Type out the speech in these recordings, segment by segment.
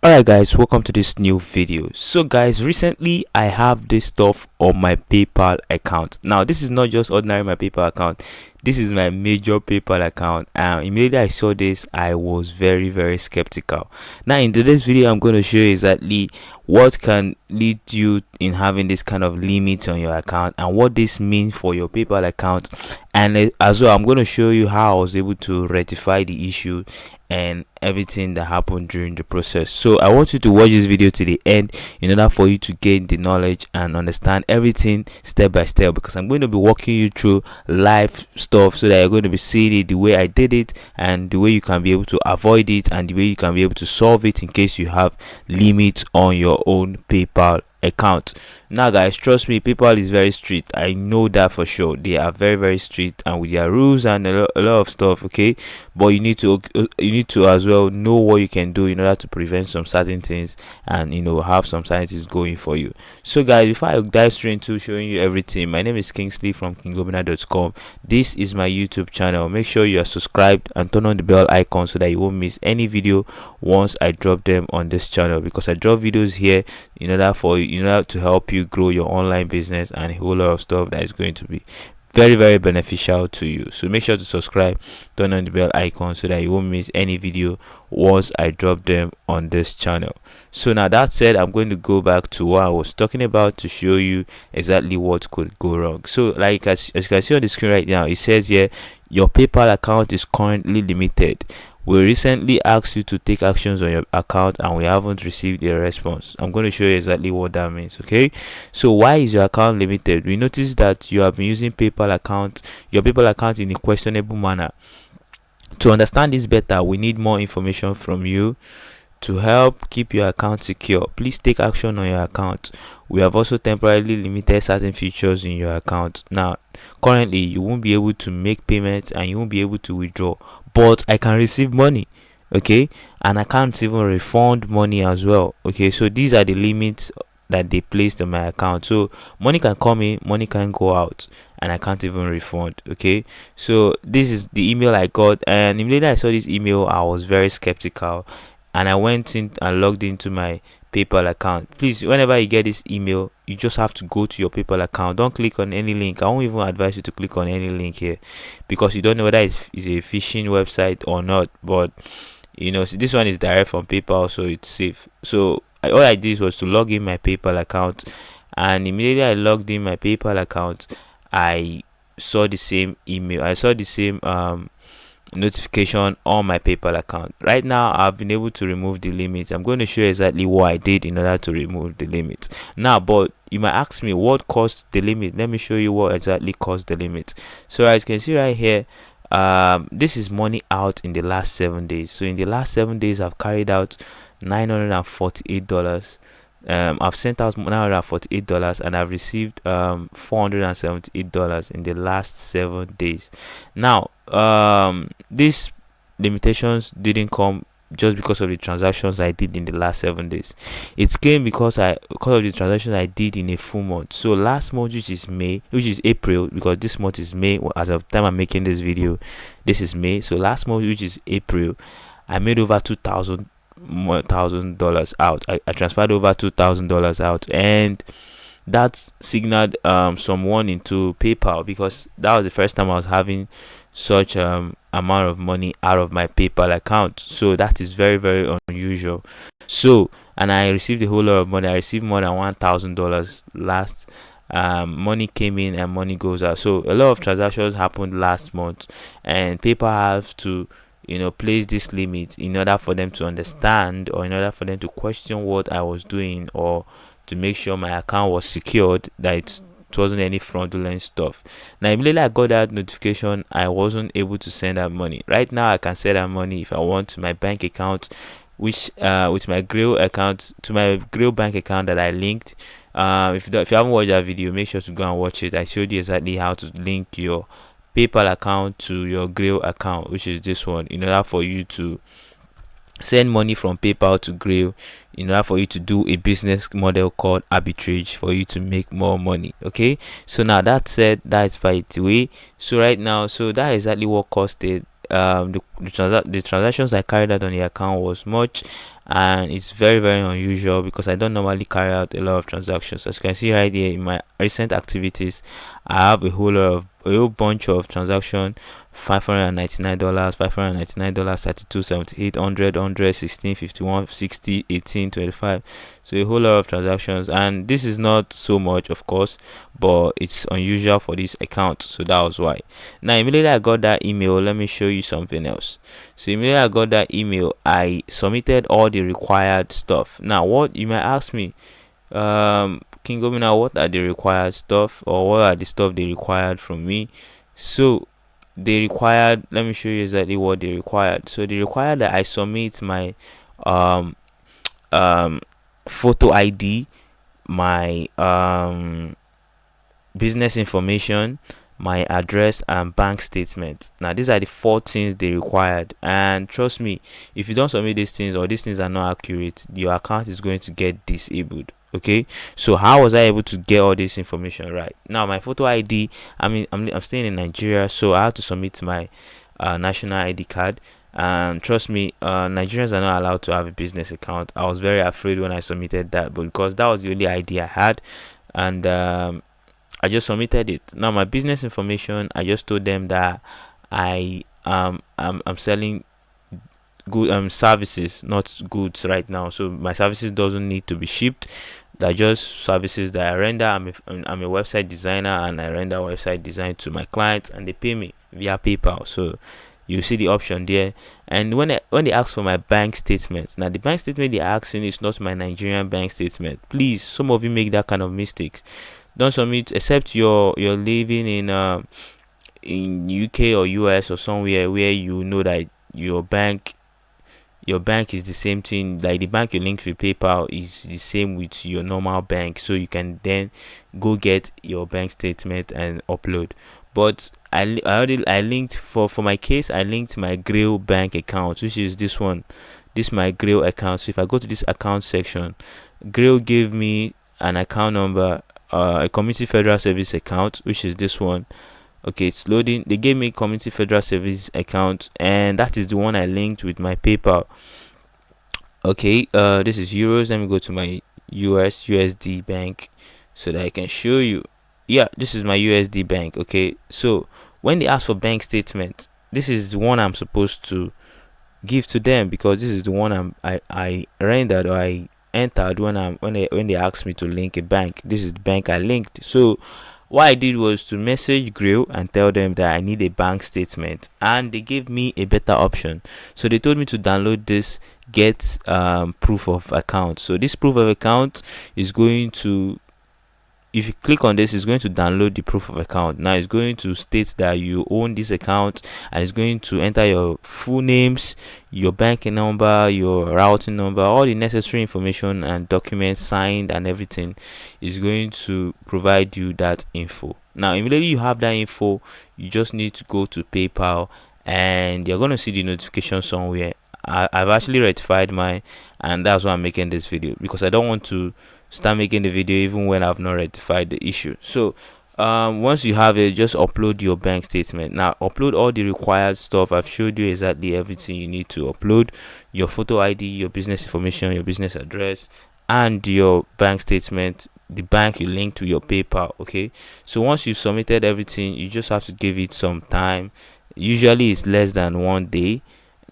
Alright guys, welcome to this new video. So guys, recently I have this stuff on my PayPal account. Now this is not just ordinary my PayPal account, this is my major PayPal account, and immediately I saw this I was very skeptical. Now in today's video I'm going to show you exactly what can lead you in having this kind of limit on your account and what this means for your PayPal account, and as well I'm going to show you how I was able to rectify the issue and everything that happened during the process. So I want you to watch this video to the end in order for you to gain the knowledge and understand everything step by step, because I'm going to be walking you through live stuff so that you're going to be seeing it the way I did it and the way you can be able to avoid it and the way you can be able to solve it in case you have limits on your own PayPal account. Now guys, trust me, PayPal is very strict. I know that for sure. They are very strict and with their rules and a lot of stuff, okay? But you need to as well know what you can do in order to prevent some certain things and have some scientists going for you. So guys, before I dive straight into showing you everything, my name is Kingsley from Obinnar.com. This is my YouTube channel. Make sure you are subscribed and turn on the bell icon so that you won't miss any video once I drop them on this channel, because I drop videos here in order to help you grow your online business and a whole lot of stuff that is going to be very beneficial to you. So make sure to subscribe, turn on the bell icon so that you won't miss any video once I drop them on this channel. So now that said, I'm going to go back to what I was talking about to show you exactly what could go wrong. So like as you can see on the screen right now, it says here your PayPal account is currently limited. We recently asked you to take actions on your account and we haven't received a response. I'm going to show you exactly what that means, okay? So why is your account limited? We noticed that you have been using your PayPal account in a questionable manner. To understand this better, we need more information from you to help keep your account secure. Please take action on your account. We have also temporarily limited certain features in your account. Now currently you won't be able to make payments and you won't be able to withdraw, but I can receive money, okay, and I can't even refund money as well, okay? So these are the limits that they placed on my account. So money can come in, money can go out, and I can't even refund, okay? So this is the email I got, and immediately I saw this email I was very skeptical, and I went in and logged into my PayPal account. Please, whenever you get this email, you just have to go to your PayPal account. Don't click on any link. I won't even advise you to click on any link here, because you don't know whether it's a phishing website or not. But this one is direct from PayPal, so it's safe. So all I did was to log in my PayPal account, and immediately I logged in my PayPal account, I saw the same email. I saw the same notification on my PayPal account. Right now I've been able to remove the limit. I'm going to show you exactly what I did in order to remove the limit now, but you might ask me what caused the limit. Let me show you what exactly caused the limit. So as you can see right here, this is money out in the last 7 days. So in the last 7 days I've carried out $948. I've sent out $948 and I've received $478 in the last 7 days. Now these limitations didn't come just because of the transactions I did in the last 7 days. It came because of the transactions I did in a full month. So last month, which is April, because this month is May as of the time I'm making this video, this is May. So last month, which is April, I made over $2,000 out. I transferred over $2,000 out, and that signaled someone into PayPal, because that was the first time I was having such amount of money out of my PayPal account. So that is very unusual. So, and I received a whole lot of money. I received more than $1,000 last money came in and money goes out. So a lot of transactions happened last month, and PayPal have to place this limit in order for them to understand, or in order for them to question what I was doing, or to make sure my account was secured, that it wasn't any fraudulent stuff. Now immediately I got that notification, I wasn't able to send that money. Right now I can send that money if I want to my bank account, which with my Grail account, to my Grail bank account that I linked. If you haven't watched that video, make sure to go and watch it. I showed you exactly how to link your PayPal account to your Grail account, which is this one, in order for you to send money from PayPal to Grail, in order for you to do a business model called arbitrage for you to make more money. Okay, so now that said, that's by the way. So right now, so that is exactly what caused it. The transactions I carried out on the account was much, and it's very very unusual because I don't normally carry out a lot of transactions. As you can see right here in my recent activities, I have a whole bunch of transaction: $599, $599, 32, 78, 100, 16, 51, 60, 18, 25. So a whole lot of transactions, and this is not so much, of course, but it's unusual for this account, so that was why. Now immediately I got that email, let me show you something else. So immediately I got that email, I submitted all the required stuff. Now what you might ask me, King Obinnar, what are the required stuff, or what are the stuff they required from me? So they required, let me show you exactly what they required. So they required that I submit my um um photo ID, my business information, my address, and bank statement. Now these are the four things they required, and trust me, if you don't submit these things, or these things are not accurate, your account is going to get disabled. Okay, so how was I able to get all this information right? Now my photo ID, I'm staying in Nigeria, so I have to submit my national ID card. And trust me, Nigerians are not allowed to have a business account. I was very afraid when I submitted that, but because that was the only ID I had, and I just submitted it. Now my business information, I just told them that I'm selling good services, not goods right now. So my services doesn't need to be shipped. They're just services that I render. I'm a website designer, and I render website design to my clients, and they pay me via PayPal. So you see the option there. And when they ask for my bank statements, now the bank statement they're asking is not my Nigerian bank statement. Please, some of you make that kind of mistakes. Don't submit, except you're living in UK or US or somewhere where you know that your bank is the same thing, like the bank you link with PayPal is the same with your normal bank, so you can then go get your bank statement and upload. But I linked, for my case, I linked my Grail bank account, which is this one. This my Grail account. So if I go to this account section, Grail gave me an account number, a community federal service account, which is this one. Okay, it's loading. They gave me community federal service account, and that is the one I linked with my PayPal. Okay, this is euros. Let me go to my USD bank so that I can show you. Yeah, this is my USD bank. Okay, so when they ask for bank statement, this is the one I'm supposed to give to them, because this is the one I rendered, or I entered when they asked me to link a bank. This is the bank I linked. So what I did was to message Grail and tell them that I need a bank statement, and they gave me a better option. So they told me to download this get proof of account. So this proof of account is going to, if you click on this, it's going to download the proof of account. Now it's going to state that you own this account, and it's going to enter your full names, your banking number, your routing number, all the necessary information and documents signed and everything is going to provide you that info. Now immediately you have that info, you just need to go to PayPal, and you're going to see the notification somewhere. I've actually rectified mine, and that's why I'm making this video, because I don't want to start making the video even when I've not rectified the issue. So once you have it, just upload your bank statement. Now upload all the required stuff. I've showed you exactly everything you need to upload: your photo ID, your business information, your business address, and your bank statement, the bank you link to your PayPal. Okay, so once you've submitted everything, you just have to give it some time. Usually it's less than 1 day.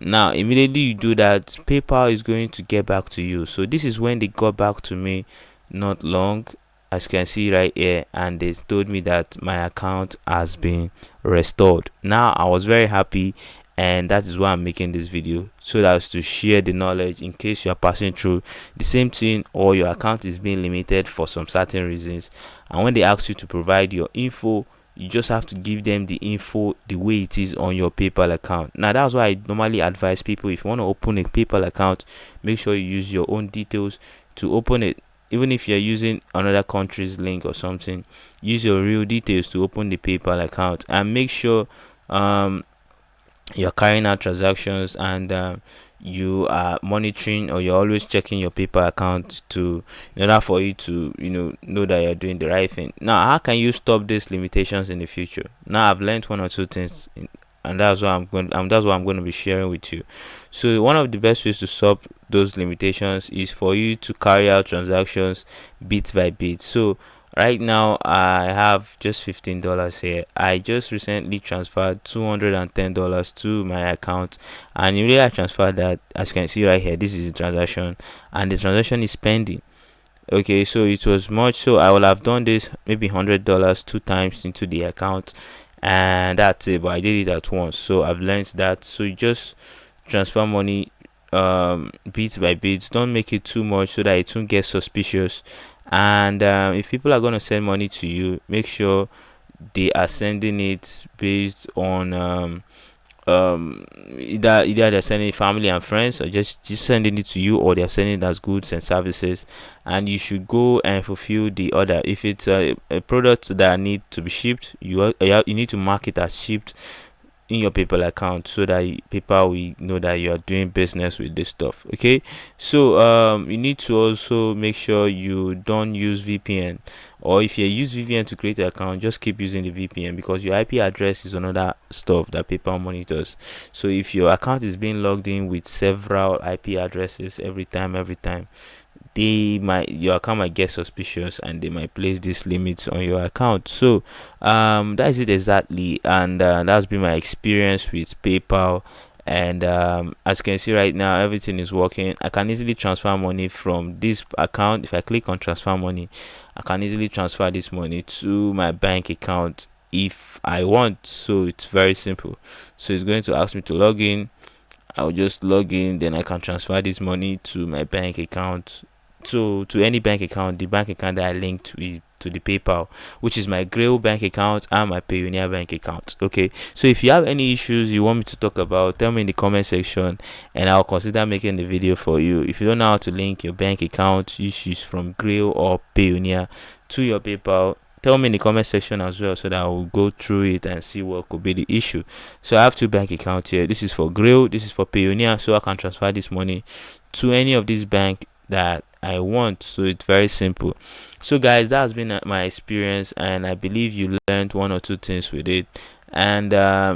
Now immediately you do that, PayPal is going to get back to you. So this is when they got back to me, not long, as you can see right here, and they told me that my account has been restored. Now I was very happy, and that is why I'm making this video, so that's to share the knowledge in case you are passing through the same thing, or your account is being limited for some certain reasons, and when they ask you to provide your info, you just have to give them the info the way it is on your PayPal account. Now that's why I normally advise people, if you want to open a PayPal account, make sure you use your own details to open it. Even if you're using another country's link or something, use your real details to open the PayPal account, and make sure you're carrying out transactions, and you are monitoring, or you're always checking your PayPal account to, in order for you to know that you're doing the right thing. Now how can you stop these limitations in the future? Now I've learned one or two things and that's what I'm going to be sharing with you. So one of the best ways to solve those limitations is for you to carry out transactions bit by bit. So right now I have just $15 here. I just recently transferred $210 to my account, and immediately I transferred that, as you can see right here, this is the transaction, and the transaction is pending. Okay, so it was much, so I will have done this maybe $100 two times into the account, and that's it. But I did it at once, so I've learned that. So you just transfer money bit by bit. Don't make it too much so that it won't get suspicious. And if people are going to send money to you, make sure they are sending it based on either they're sending family and friends, or just sending it to you, or they're sending it as goods and services, and you should go and fulfill the order. If it's a product that need to be shipped, you need to mark it as shipped in your PayPal account, so that PayPal will know that you are doing business with this stuff. Okay, so you need to also make sure you don't use VPN, or if you use VPN to create an account, just keep using the VPN, because your IP address is another stuff that PayPal monitors. So if your account is being logged in with several IP addresses every time, your account might get suspicious, and they might place these limits on your account. So that is it exactly, and that's been my experience with PayPal. And as you can see right now, everything is working. I can easily transfer money from this account. If I click on transfer money, I can easily transfer this money to my bank account if I want. So it's very simple. So it's going to ask me to log in. I'll just log in, then I can transfer this money to my bank account, to any bank account, the bank account that I linked to the PayPal, which is my Grail bank account and my Payoneer bank account. Okay, so if you have any issues you want me to talk about, tell me in the comment section, and I'll consider making the video for you. If you don't know how to link your bank account issues from Grail or Payoneer to your PayPal, tell me in the comment section as well, so that I will go through it and see what could be the issue. So I have two bank accounts here. This is for Grail, this is for Payoneer, so I can transfer this money to any of these bank that I want. So it's very simple. So guys, that has been my experience, and I believe you learned one or two things with it. And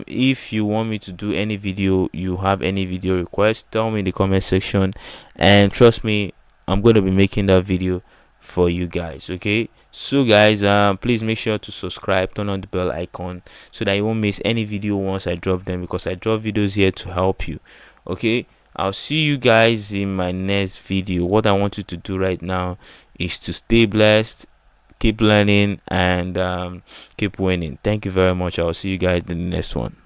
if you want me to do any video, you have any video request, tell me in the comment section, and trust me, I'm going to be making that video for you guys. Okay, so guys, please make sure to subscribe, turn on the bell icon, so that you won't miss any video once I drop them, because I drop videos here to help you. Okay, I'll see you guys in my next video. What I want you to do right now is to stay blessed, keep learning, and keep winning. Thank you very much. I'll see you guys in the next one.